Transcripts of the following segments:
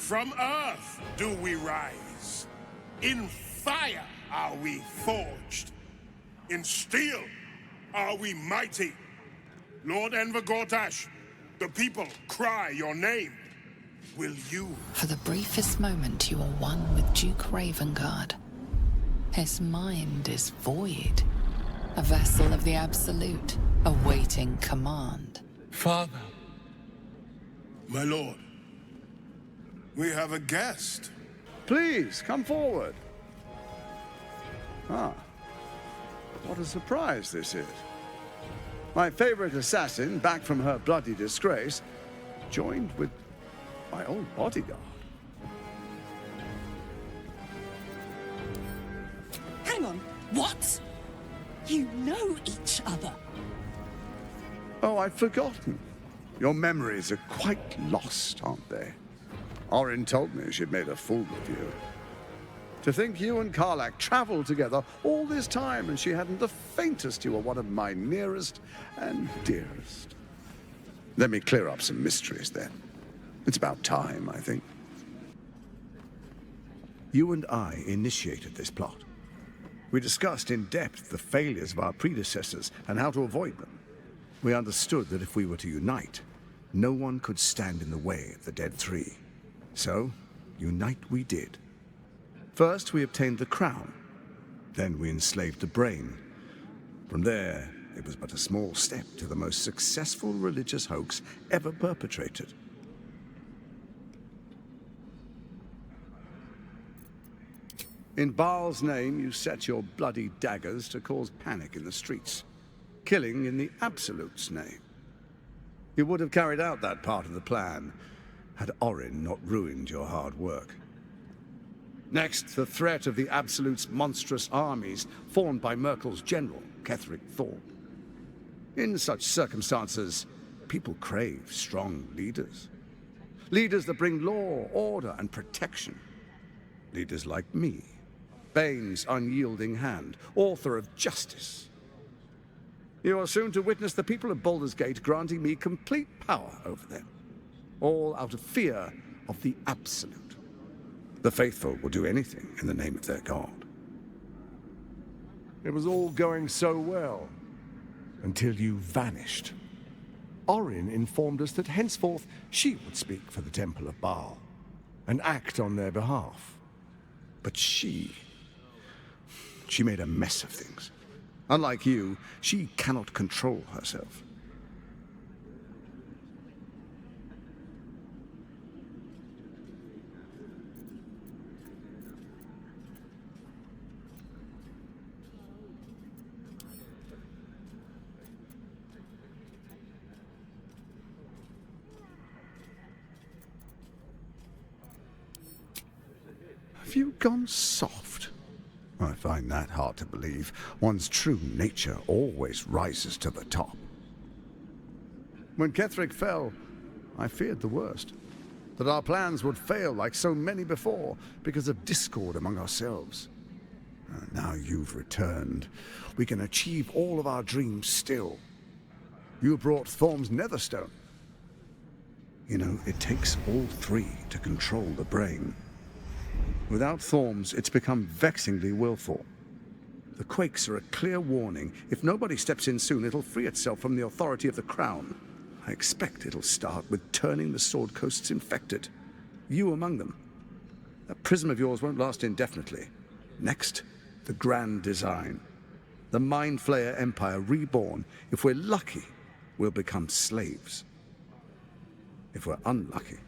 From earth do we rise. In fire are we forged. In steel are we mighty. Lord Enver Gortash, the people cry your name. Will you? For the briefest moment you are one with Duke Ravengard. His mind is void. A vessel of the Absolute, awaiting command. Father. My lord, we have a guest. Please, come forward. Ah, what a surprise this is. My favorite assassin, back from her bloody disgrace, joined with my old bodyguard. Hang on, what? You know each other. Oh, I'd forgotten. Your memories are quite lost, aren't they? Orin told me she'd made a fool of you. To think you and Karlach traveled together all this time and she hadn't the faintest you were one of my nearest and dearest. Let me clear up some mysteries then. It's about time, I think. You and I initiated this plot. We discussed in depth the failures of our predecessors and how to avoid them. We understood that if we were to unite, no one could stand in the way of the Dead Three. So, unite we did. First, we obtained the crown. Then we enslaved the brain. From there, it was but a small step to the most successful religious hoax ever perpetrated. In Baal's name, you set your bloody daggers to cause panic in the streets, killing in the Absolute's name. You would have carried out that part of the plan had Orin not ruined your hard work. Next, the threat of the Absolute's monstrous armies formed by Merkel's general, Ketheric Thorn. In such circumstances, people crave strong leaders. Leaders that bring law, order, and protection. Leaders like me, Bane's unyielding hand, author of justice. You are soon to witness the people of Baldur's Gate granting me complete power over them, all out of fear of the Absolute. The faithful will do anything in the name of their god. It was all going so well, until you vanished. Orin informed us that henceforth she would speak for the Temple of Baal, and act on their behalf. But she made a mess of things. Unlike you, she cannot control herself. Have you gone soft? I find that hard to believe. One's true nature always rises to the top. When Ketheric fell, I feared the worst. That our plans would fail like so many before because of discord among ourselves. Now you've returned. We can achieve all of our dreams still. You brought Thorm's Netherstone. You know, it takes all three to control the brain. Without Thorm's, it's become vexingly willful. The quakes are a clear warning. If nobody steps in soon, it'll free itself from the authority of the Crown. I expect it'll start with turning the Sword Coasts infected. You among them. That prism of yours won't last indefinitely. Next, the grand design. The Mind Flayer Empire reborn. If we're lucky, we'll become slaves. If we're unlucky,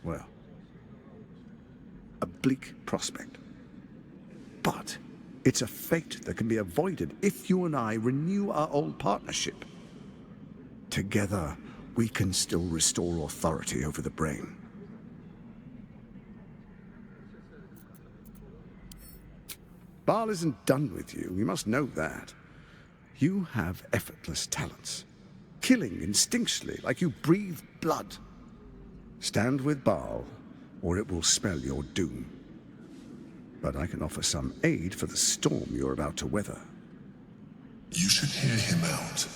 well, a bleak prospect. But it's a fate that can be avoided if you and I renew our old partnership. Together, we can still restore authority over the brain. Baal isn't done with you, you must know that. You have effortless talents, killing instinctually like you breathe blood. Stand with Baal, or it will spell your doom. But I can offer some aid for the storm you're about to weather. You should hear him out.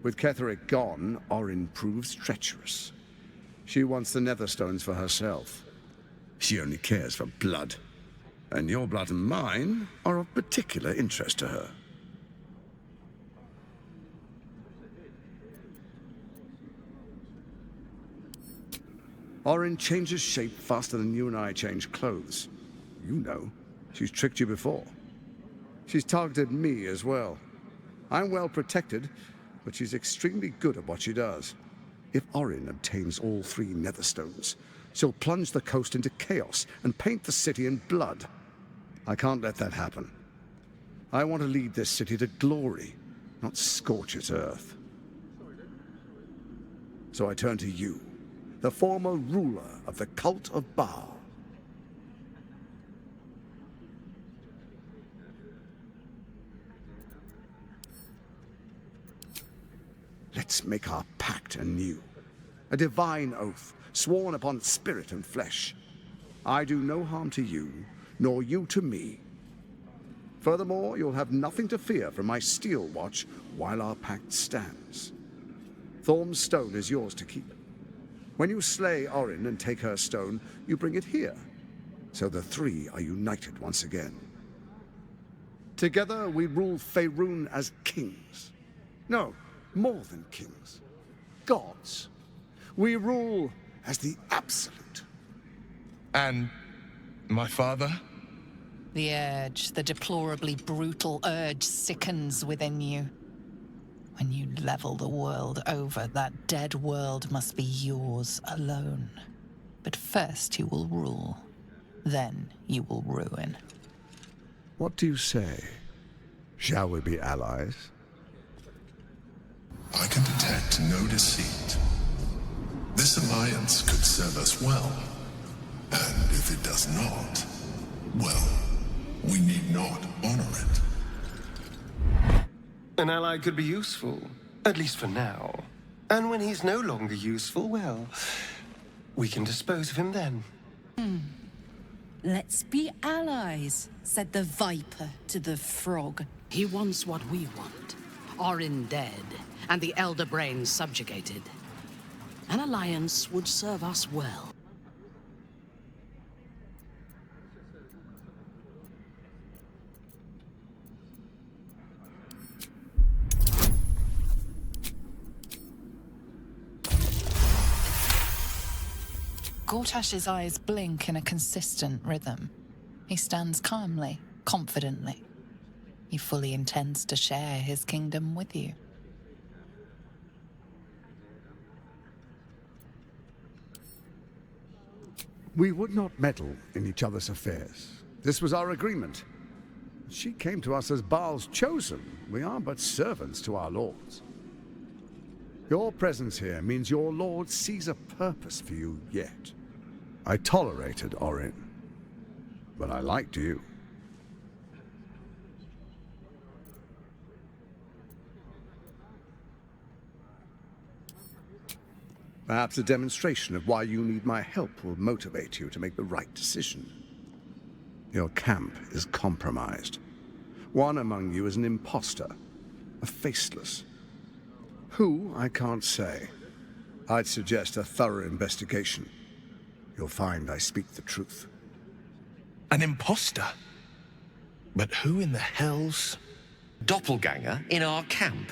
With Ketheric gone, Orin proves treacherous. She wants the Netherstones for herself. She only cares for blood. And your blood and mine are of particular interest to her. Orin changes shape faster than you and I change clothes. You know, she's tricked you before. She's targeted me as well. I'm well protected, but she's extremely good at what she does. If Orin obtains all 3 Netherstones, she'll plunge the coast into chaos and paint the city in blood. I can't let that happen. I want to lead this city to glory, not scorch its earth. So I turn to you, the former ruler of the cult of Baal. Let's make our pact anew. A divine oath, sworn upon spirit and flesh. I do no harm to you, nor you to me. Furthermore, you'll have nothing to fear from my steel watch while our pact stands. Thorm's stone is yours to keep. When you slay Orin and take her stone, you bring it here, so the 3 are united once again. Together we rule Faerun as kings. No, more than kings. Gods. We rule as the absolute. And my father? The urge, the deplorably brutal urge sickens within you. When you level the world over, that dead world must be yours alone. But first you will rule. Then you will ruin. What do you say? Shall we be allies? I can detect no deceit. This alliance could serve us well. And if it does not, well, we need not honor it. An ally could be useful, at least for now. And when he's no longer useful, well, we can dispose of him then. Let's be allies, said the viper to the frog. He wants what we want. Orin dead, and the Elder Brain subjugated. An alliance would serve us well. Gortash's eyes blink in a consistent rhythm. He stands calmly, confidently. He fully intends to share his kingdom with you. We would not meddle in each other's affairs. This was our agreement. She came to us as Baal's chosen. We are but servants to our lords. Your presence here means your lord sees a purpose for you yet. I tolerated Orin, but I liked you. Perhaps a demonstration of why you need my help will motivate you to make the right decision. Your camp is compromised. One among you is an imposter, a faceless. Who, I can't say. I'd suggest a thorough investigation. You'll find I speak the truth. An imposter? But who in the hell's... Doppelganger in our camp?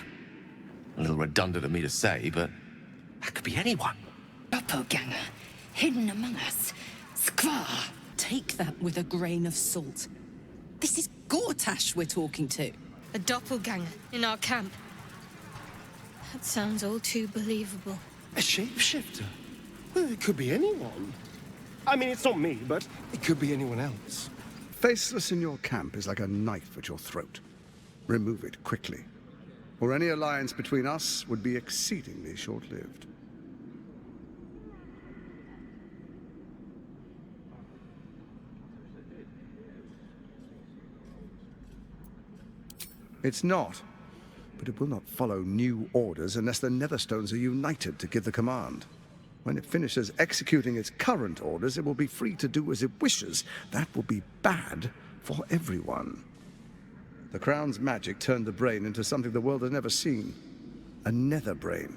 A little redundant of me to say, but that could be anyone. Doppelganger, hidden among us. Skvar. Take that with a grain of salt. This is Gortash we're talking to. A doppelganger in our camp. That sounds all too believable. A shapeshifter? Well, it could be anyone. I mean, it's not me, but it could be anyone else. Faceless in your camp is like a knife at your throat. Remove it quickly, or any alliance between us would be exceedingly short-lived. It's not, but it will not follow new orders unless the Netherstones are united to give the command. When it finishes executing its current orders, it will be free to do as it wishes. That will be bad for everyone. The Crown's magic turned the brain into something the world has never seen. A nether brain.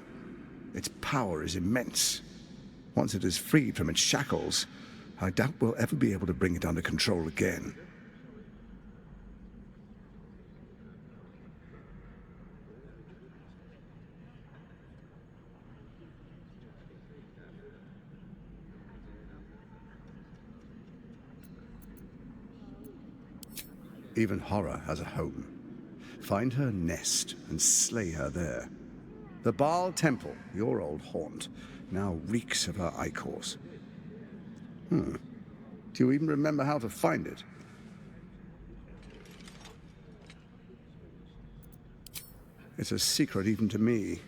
Its power is immense. Once it is freed from its shackles, I doubt we'll ever be able to bring it under control again. Even horror has a home. Find her nest and slay her there. The Baal Temple, your old haunt, now reeks of her ichors. Do you even remember how to find it? It's a secret even to me.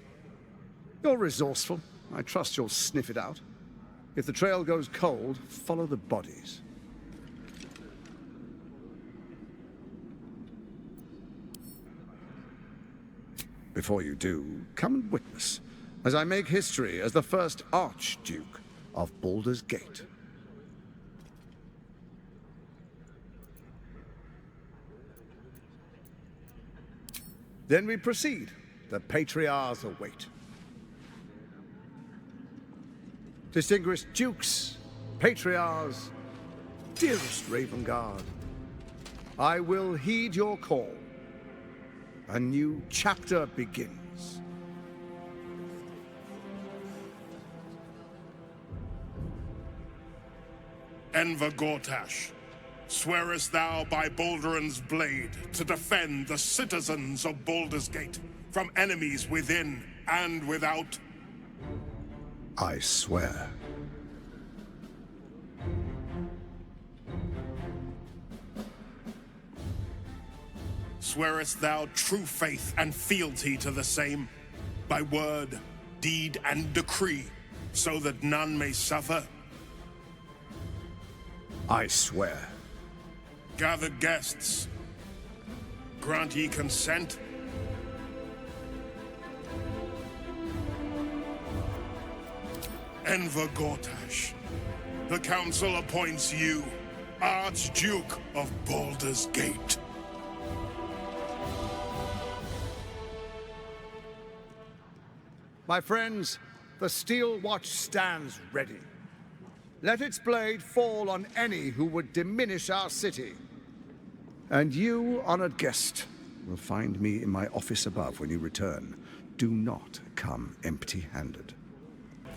You're resourceful. I trust you'll sniff it out. If the trail goes cold, follow the bodies. Before you do, come and witness, as I make history as the first Archduke of Baldur's Gate. Then we proceed. The Patriarchs await. Distinguished Dukes, Patriarchs, dearest Ravengard, I will heed your call. A new chapter begins. Enver Gortash, swearest thou by Balduran's blade to defend the citizens of Baldur's Gate from enemies within and without? I swear. Swearest thou true faith and fealty to the same, by word, deed, and decree, so that none may suffer? I swear. Gather guests. Grant ye consent? Enver Gortash, the Council appoints you Archduke of Baldur's Gate. My friends, the Steel Watch stands ready. Let its blade fall on any who would diminish our city. And you, honored guest, will find me in my office above when you return. Do not come empty-handed.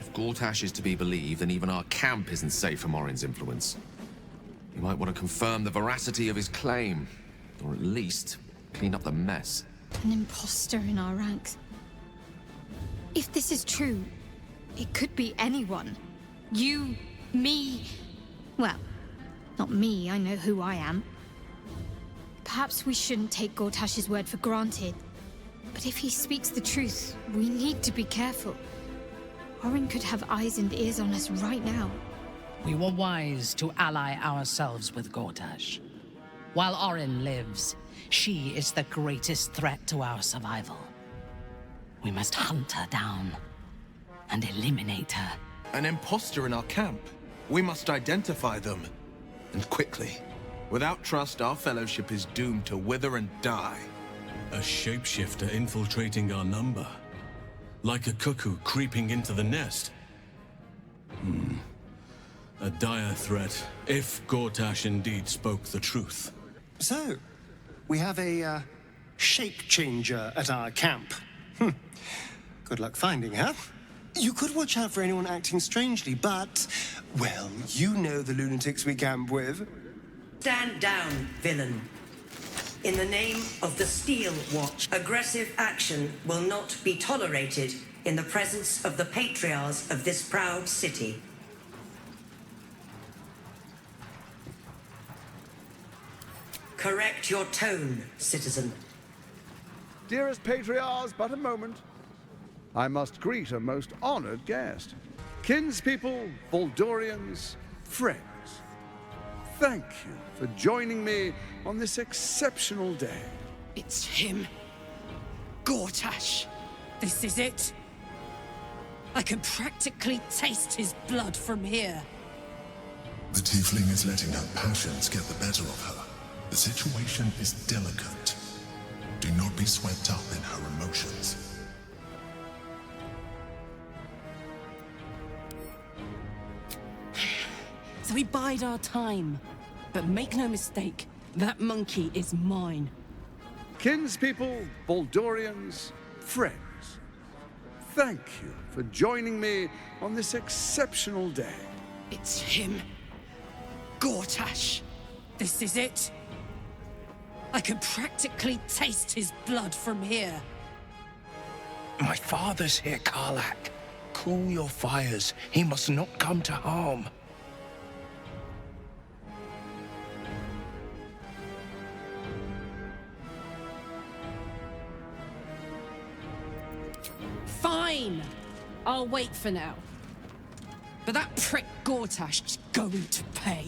If Gortash is to be believed, then even our camp isn't safe from Orin's influence. You might want to confirm the veracity of his claim, or at least clean up the mess. An imposter in our ranks. If this is true, it could be anyone. You, me... Well, not me, I know who I am. Perhaps we shouldn't take Gortash's word for granted. But if he speaks the truth, we need to be careful. Orin could have eyes and ears on us right now. We were wise to ally ourselves with Gortash. While Orin lives, she is the greatest threat to our survival. We must hunt her down and eliminate her. An imposter in our camp. We must identify them, and quickly. Without trust, our fellowship is doomed to wither and die. A shapeshifter infiltrating our number. Like a cuckoo creeping into the nest. A dire threat, if Gortash indeed spoke the truth. So, we have a shape changer at our camp. Good luck finding her. You could watch out for anyone acting strangely, but, well, you know the lunatics we camp with. Stand down, villain. In the name of the Steel Watch, aggressive action will not be tolerated in the presence of the patriarchs of this proud city. Correct your tone, citizen. Dearest Patriarchs, but a moment. I must greet a most honored guest. Kinspeople, Baldurians, friends. Thank you for joining me on this exceptional day. It's him. Gortash. This is it. I can practically taste his blood from here. The tiefling is letting her passions get the better of her. The situation is delicate. Do not be swept up in her emotions. So we bide our time. But make no mistake, that monkey is mine. Kinspeople, Baldurians, friends, thank you for joining me on this exceptional day. It's him. Gortash. This is it. I can practically taste his blood from here. My father's here, Karlach. Cool your fires. He must not come to harm. Fine! I'll wait for now. But that prick Gortash is going to pay.